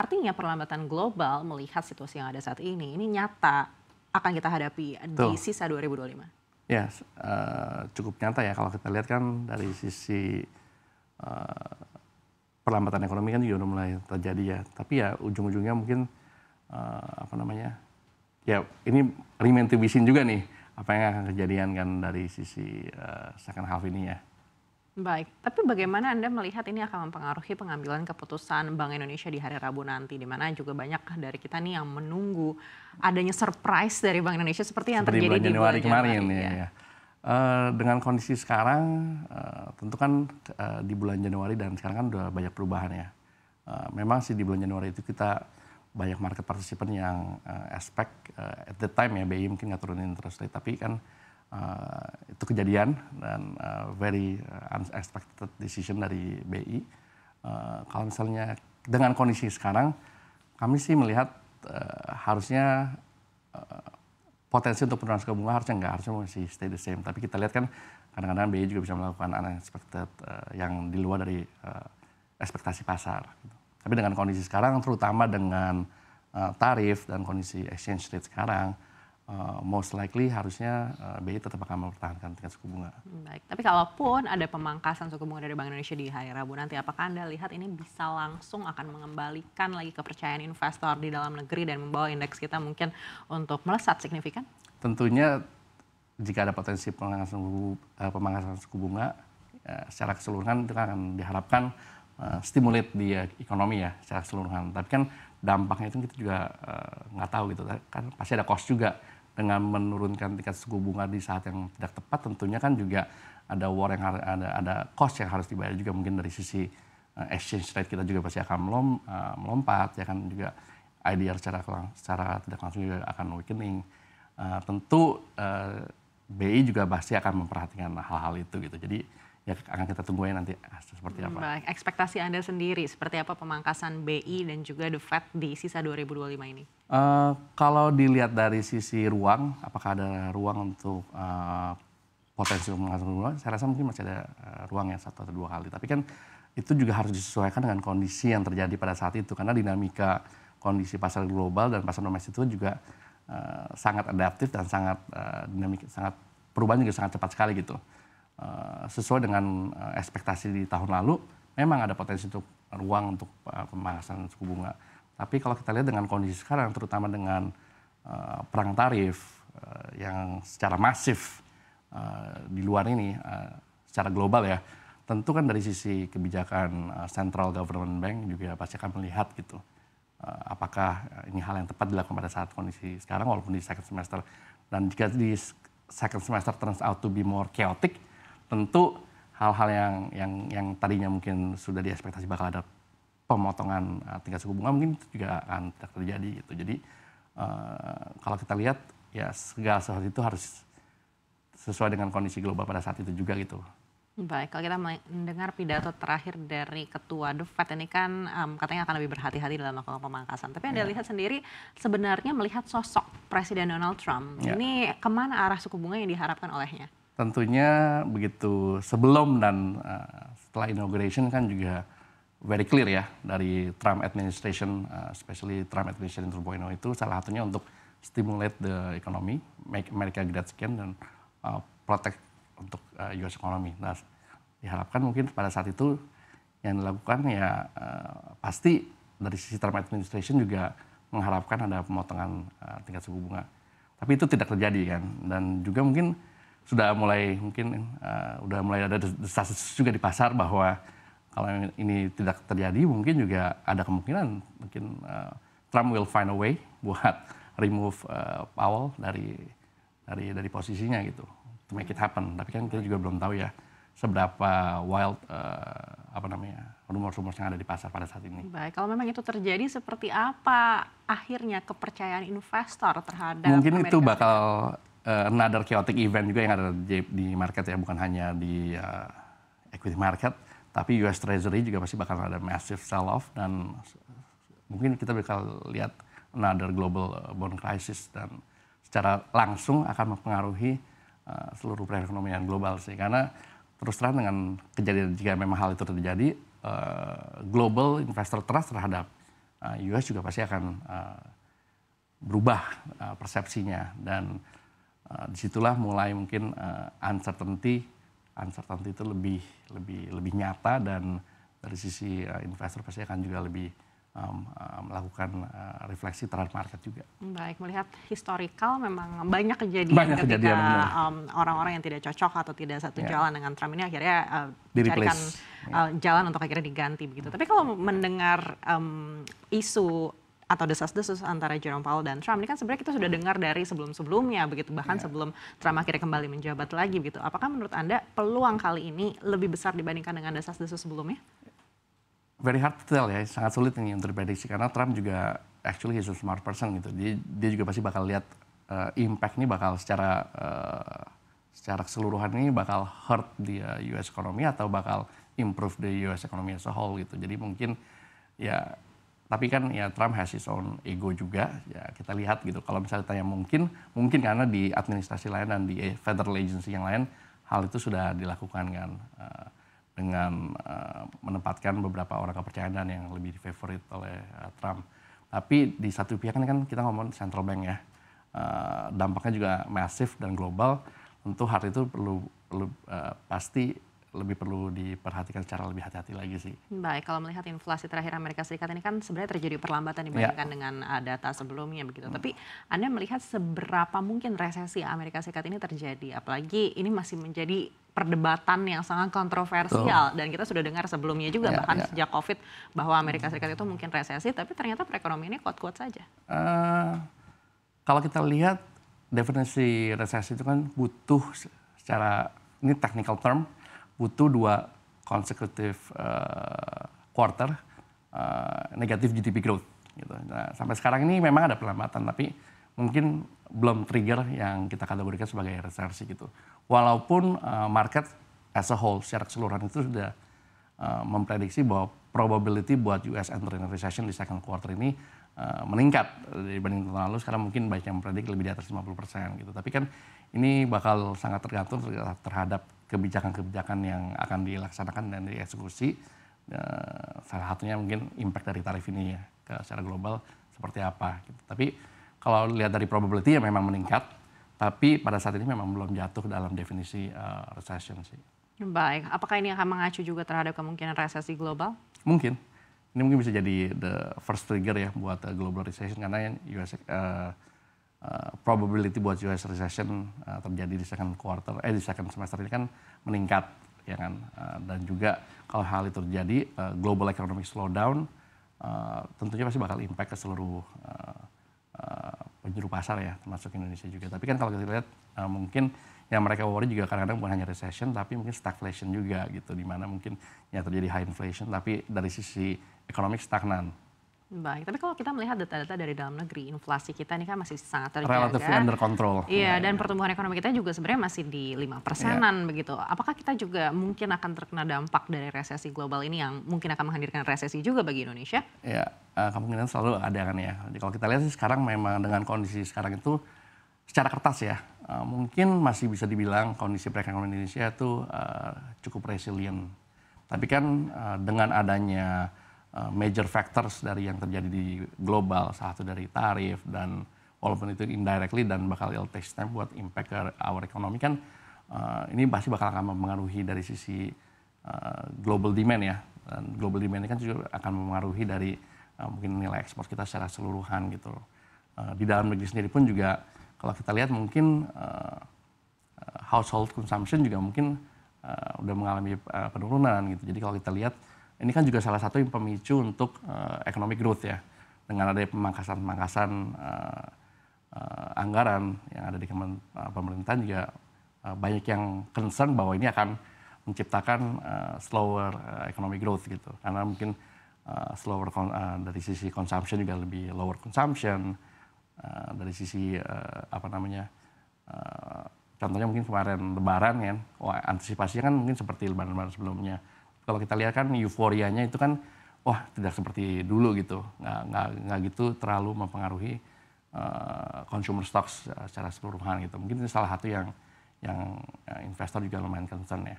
artinya perlambatan global melihat situasi yang ada saat ini nyata akan kita hadapi di sisa 2025. Ya, cukup nyata ya kalau kita lihat kan dari sisi perlambatan ekonomi kan juga udah mulai terjadi ya. Tapi ya ujung-ujungnya mungkin ya ini remain to be seen juga nih apa yang akan kejadian kan dari sisi second half ini ya. Baik, tapi bagaimana Anda melihat ini akan mempengaruhi pengambilan keputusan Bank Indonesia di hari Rabu nanti, di mana juga banyak dari kita nih yang menunggu adanya surprise dari Bank Indonesia seperti yang terjadi di bulan Januari kemarin ya. Dengan kondisi sekarang, tentu kan di bulan Januari dan sekarang kan udah banyak perubahan ya. Memang sih di bulan Januari itu kita banyak market participant yang expect at the time ya BI mungkin nggak turunin interest rate, tapi kan itu kejadian dan very unexpected decision dari BI. Kalau misalnya dengan kondisi sekarang, kami sih melihat harusnya potensi untuk penurunan suku bunga harusnya masih stay the same. Tapi kita lihat kan kadang-kadang BI juga bisa melakukan unexpected yang di luar dari ekspektasi pasar. Tapi dengan kondisi sekarang, terutama dengan tarif dan kondisi exchange rate sekarang, most likely harusnya BI tetap akan mempertahankan tingkat suku bunga. Baik, tapi kalaupun ada pemangkasan suku bunga dari Bank Indonesia di hari Rabu nanti, apakah Anda lihat ini bisa langsung akan mengembalikan lagi kepercayaan investor di dalam negeri dan membawa indeks kita mungkin untuk melesat signifikan? Tentunya jika ada potensi pemangkasan suku bunga, secara keseluruhan itu akan diharapkan stimulate di ekonomi ya secara keseluruhan. Tapi kan dampaknya itu kita juga nggak tahu gitu kan, pasti ada cost juga. Dengan menurunkan tingkat suku bunga di saat yang tidak tepat, tentunya kan juga ada ada cost yang harus dibayar juga, mungkin dari sisi exchange rate kita juga pasti akan melompat ya kan, juga IDR secara tidak langsung juga akan weakening. Tentu BI juga pasti akan memperhatikan hal-hal itu gitu. Jadi ya akan kita tunggu ya nanti seperti apa. Baik, ekspektasi Anda sendiri seperti apa pemangkasan BI dan juga The Fed di sisa 2025 ini? Kalau dilihat dari sisi ruang, apakah ada ruang untuk potensi pemangkasan suku bunga? Saya rasa mungkin masih ada ruang ya 1 atau 2 kali. Tapi kan itu juga harus disesuaikan dengan kondisi yang terjadi pada saat itu, karena dinamika kondisi pasar global dan pasar domestik itu juga sangat adaptif dan sangat perubahan juga sangat cepat sekali gitu. Sesuai dengan ekspektasi di tahun lalu, memang ada potensi untuk ruang untuk pemangkasan suku bunga. Tapi kalau kita lihat dengan kondisi sekarang, terutama dengan perang tarif yang secara masif di luar ini, secara global ya, tentu kan dari sisi kebijakan Central Government Bank juga pasti akan melihat gitu, apakah ini hal yang tepat dilakukan pada saat kondisi sekarang walaupun di second semester. Dan jika di second semester turns out to be more chaotic, tentu hal-hal yang tadinya mungkin sudah diekspektasi bakal ada pemotongan tingkat suku bunga, mungkin itu juga akan tidak terjadi gitu. Jadi kalau kita lihat ya segala sesuatu itu harus sesuai dengan kondisi global pada saat itu juga gitu. Baik, kalau kita mendengar pidato terakhir dari Ketua The Fed ini kan katanya akan lebih berhati-hati dalam melakukan pemangkasan. Tapi Anda lihat sendiri sebenarnya melihat sosok Presiden Donald Trump, ini kemana arah suku bunga yang diharapkan olehnya? Tentunya begitu sebelum dan setelah inauguration kan juga very clear ya dari Trump administration, especially Trump administration 2.0 itu salah satunya untuk stimulate the economy, make America great again, dan protect untuk US economy. Nah, diharapkan mungkin pada saat itu yang dilakukan ya pasti dari sisi Trump administration juga mengharapkan ada pemotongan tingkat suku bunga. Tapi itu tidak terjadi kan, dan juga mungkin sudah mulai ada desas-desus juga di pasar bahwa kalau ini tidak terjadi mungkin juga ada kemungkinan mungkin Trump will find a way buat remove Powell dari posisinya gitu, to make it happen. Tapi kan kita juga belum tahu ya seberapa wild rumor-rumor yang ada di pasar pada saat ini. Baik, kalau memang itu terjadi, seperti apa akhirnya kepercayaan investor terhadap mungkin Amerika itu bakal another chaotic event juga yang ada di market ya, bukan hanya di equity market, tapi US Treasury juga pasti bakal ada massive sell-off, dan mungkin kita bakal lihat another global bond crisis, dan secara langsung akan mempengaruhi seluruh perekonomian global sih. Karena terus terang dengan kejadian, jika memang hal itu terjadi, global investor trust terhadap US juga pasti akan berubah persepsinya, dan disitulah mulai mungkin uncertainty itu lebih nyata, dan dari sisi investor pasti akan juga lebih melakukan refleksi terhadap market juga. Baik, melihat historical memang banyak kejadian ketika orang-orang yang tidak cocok atau tidak satu jalan dengan Trump ini akhirnya dicarikan jalan untuk akhirnya diganti begitu. Tapi kalau mendengar isu atau desas-desus antara Jerome Powell dan Trump ini kan sebenarnya kita sudah dengar dari sebelum-sebelumnya begitu, bahkan sebelum Trump akhirnya kembali menjabat lagi begitu. Apakah menurut Anda peluang kali ini lebih besar dibandingkan dengan desas-desus sebelumnya? Very hard to tell ya, sangat sulit ini untuk diprediksi karena Trump juga actually he's a smart person gitu. Dia juga pasti bakal lihat impact ini bakal secara keseluruhan ini bakal hurt di US economy atau bakal improve the US economy as a whole gitu. Jadi mungkin ya, tapi kan ya Trump has his own ego juga, ya kita lihat gitu. Kalau misalnya tanya mungkin karena di administrasi lain dan di federal agency yang lain, hal itu sudah dilakukan kan, dengan menempatkan beberapa orang kepercayaan yang lebih difavorit oleh Trump. Tapi di satu pihak kan kita ngomong central bank ya, dampaknya juga masif dan global, tentu hal itu pasti lebih perlu diperhatikan secara lebih hati-hati lagi sih. Baik, kalau melihat inflasi terakhir Amerika Serikat ini kan sebenarnya terjadi perlambatan dibandingkan dengan data sebelumnya begitu. Tapi Anda melihat seberapa mungkin resesi Amerika Serikat ini terjadi? Apalagi ini masih menjadi perdebatan yang sangat kontroversial dan kita sudah dengar sebelumnya juga bahkan sejak COVID bahwa Amerika Serikat itu mungkin resesi, tapi ternyata perekonomiannya kuat-kuat saja. Kalau kita lihat definisi resesi itu kan butuh secara ini technical term, butuh 2 consecutive quarter negatif GDP growth gitu. Nah, sampai sekarang ini memang ada perlambatan, tapi mungkin belum trigger yang kita kategorikan sebagai resesi gitu. Walaupun market as a whole secara keseluruhan itu sudah memprediksi bahwa probability buat US entering recession di second quarter ini meningkat dibanding tahun lalu. Sekarang mungkin banyak yang memprediksi lebih di atas 50% gitu. Tapi kan ini bakal sangat tergantung terhadap kebijakan-kebijakan yang akan dilaksanakan dan dieksekusi. Salah satunya mungkin impact dari tarif ini ya secara global seperti apa gitu. Tapi kalau lihat dari probability ya memang meningkat, tapi pada saat ini memang belum jatuh dalam definisi recession sih. Baik, apakah ini akan mengacu juga terhadap kemungkinan resesi global? Mungkin. Ini mungkin bisa jadi the first trigger ya buat global recession, karena US probability buat US recession terjadi di di second semester ini kan meningkat ya kan, dan juga kalau hal itu terjadi global economic slowdown tentunya pasti bakal impact ke seluruh penjuru pasar ya, termasuk Indonesia juga. Tapi kan kalau kita lihat mungkin yang mereka worry juga kadang-kadang bukan hanya recession, tapi mungkin stagflation juga gitu, di mana mungkin yang terjadi high inflation, tapi dari sisi ekonomi stagnan. Baik, tapi kalau kita melihat data-data dari dalam negeri, inflasi kita ini kan masih sangat terjaga. Relatively under control. Iya, dan pertumbuhan ekonomi kita juga sebenarnya masih di 5%-an begitu. Apakah kita juga mungkin akan terkena dampak dari resesi global ini yang mungkin akan menghadirkan resesi juga bagi Indonesia? Ya, kemungkinan selalu ada kan ya. Jadi kalau kita lihat sih sekarang memang dengan kondisi sekarang itu secara kertas ya, mungkin masih bisa dibilang kondisi perekonomian Indonesia itu cukup resilient. Tapi kan dengan adanya major factors dari yang terjadi di global, salah satu dari tarif, dan walaupun itu indirectly dan bakal take time buat impact ke our economy kan, ini pasti bakal akan mempengaruhi dari sisi global demand ya. Dan global demand ini kan juga akan mempengaruhi dari mungkin nilai ekspor kita secara keseluruhan gitu. Di dalam negeri sendiri pun juga kalau kita lihat mungkin household consumption juga mungkin udah mengalami penurunan gitu. Jadi kalau kita lihat ini kan juga salah satu yang pemicu untuk economic growth ya. Dengan adanya pemangkasan anggaran yang ada di pemerintahan juga banyak yang concern bahwa ini akan menciptakan slower economic growth gitu. Karena mungkin slower dari sisi consumption juga lebih lower consumption, dari sisi contohnya mungkin kemarin Lebaran kan, antisipasinya kan mungkin seperti Lebaran sebelumnya. Kalau kita lihat kan euforianya itu kan, wah tidak seperti dulu gitu, nggak gitu terlalu mempengaruhi consumer stocks secara keseluruhan gitu. Mungkin itu salah satu yang investor juga lumayan concern ya.